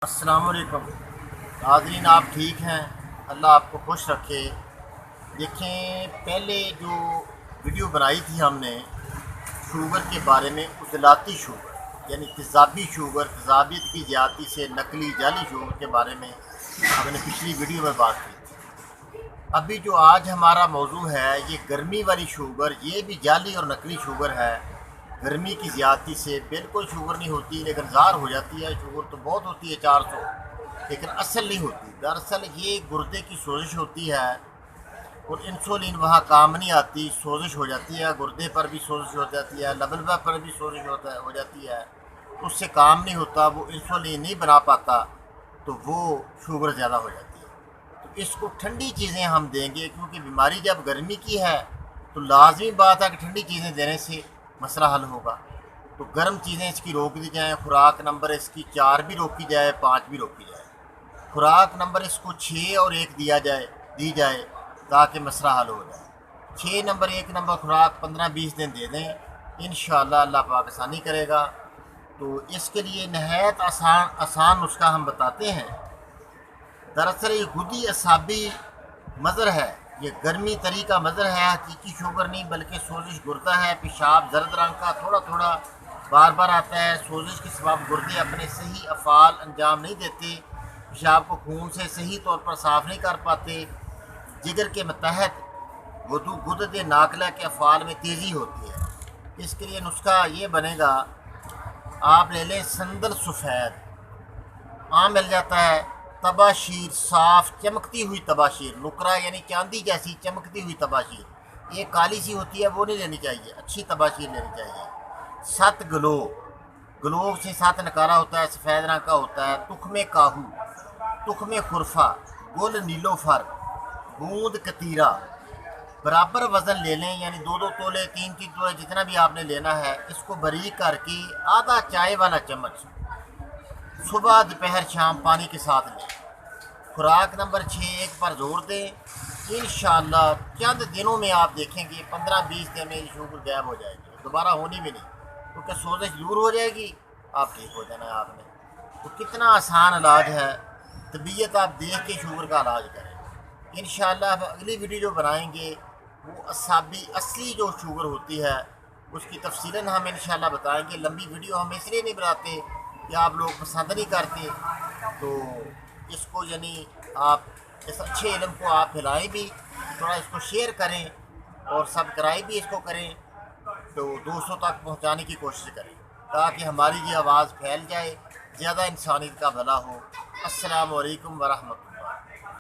अस्सलाम वालेकुम नाज़रीन, आप ठीक हैं? अल्लाह आपको खुश रखे। देखें, पहले जो वीडियो बनाई थी हमने शुगर के बारे में, उज़लाती शुगर यानी तेज़ाबी शुगर, तेज़ाबियत की ज़्यादती से नकली जाली शुगर के बारे में हमने पिछली वीडियो में बात की थी। अभी जो आज हमारा मौजू है ये गर्मी वाली शुगर, ये भी जाली और नकली शुगर है। गर्मी की ज़्यादती से बिल्कुल शुगर नहीं होती, लेकिन ज़ार हो जाती है। शुगर तो बहुत होती है 400, लेकिन असल नहीं होती। दरअसल ये गुर्दे की सोजिश होती है और इंसुलिन वहाँ काम नहीं आती, सोजिश हो जाती है। गुर्दे पर भी सोजिश हो जाती है, लबलबा पर भी सोजिश हो जाती है, उससे काम नहीं होता, वो इंसुलिन नहीं बना पाता, तो वो शुगर ज़्यादा हो जाती है। तो इसको ठंडी चीज़ें हम देंगे, क्योंकि बीमारी जब गर्मी की है तो लाजमी बात है कि ठंडी चीज़ें देने से मसला हल होगा। तो गर्म चीज़ें इसकी रोक दी जाएँ। खुराक नंबर इसकी 4 भी रोकी जाए, 5 भी रोकी जाए। खुराक नंबर इसको 6 और 1 दी जाए ताकि मसला हल हो जाए। 6 नंबर 1 नंबर खुराक 15-20 दिन दे दें, इंशाअल्लाह अल्लाह पाक आसानी करेगा। तो इसके लिए नहायत आसान नुस्खा हम बताते हैं। दरअसल ये खुदी असाबी मज़र है, ये गर्मी तरी का मज़र है, हकीकी शुगर नहीं, बल्कि सोजिश गुर्दा है। पेशाब जर्द रंग का थोड़ा थोड़ा बार बार आता है। सोजिश के सबब गुर्दे अपने सही अफ़ाल अंजाम नहीं देते, पेशाब को खून से सही तौर पर साफ़ नहीं कर पाते। जिगर के मतहत गुदद नाकला के अफ़ाल में तेज़ी होती है। इसके लिए नुस्खा ये बनेगा, आप ले लें संदल सफ़ेद, आम मिल जाता है। तबाशीर, साफ़ चमकती हुई तबाशीर, नुकरा यानी चांदी जैसी चमकती हुई तबाशीर, ये काली सी होती है, वो नहीं लेनी चाहिए, अच्छी तबाशीर लेनी चाहिए। 7 ग्लोव से 7 नकारा होता है, सफ़ेद रंग का होता है। तुखमे काहू, तुखमे खुरफा, गुल नीलोफर, बूंद कतीरा, बराबर वज़न ले लें, यानी 2-2 तोले, 3-3 तोले, जितना भी आपने लेना है। इसको बारीक करके आधा चाय वाला चम्मच सुबह दोपहर शाम पानी के साथ लें। खुराक नंबर 6 1 पर जोर दें। इंशाअल्लाह चंद दिनों में आप देखेंगे 15-20 दिन में शुगर गायब हो जाएगी, दोबारा होनी भी नहीं, क्योंकि सोजिश दूर हो जाएगी, आप ठीक हो जाना है आपने। तो कितना आसान इलाज है, तबीयत आप देख के शुगर का इलाज करें। इंशाअल्लाह अगली वीडियो जो बनाएंगे वो असाबी असली जो शुगर होती है उसकी तफसीलन हम इंशाअल्लाह बताएंगे। लंबी वीडियो हम इसलिए नहीं बनाते कि आप लोग पसंद नहीं करते, तो इसको यानी आप इस अच्छे इल्म को आप फैलाएँ भी, थोड़ा इसको शेयर करें और सब्सक्राइब भी इसको करें, तो 200 तक पहुंचाने की कोशिश करें, ताकि हमारी ये आवाज़ फैल जाए, ज़्यादा इंसानियत का भला हो। अस्सलाम वालेकुम व रहमतुल्लाह।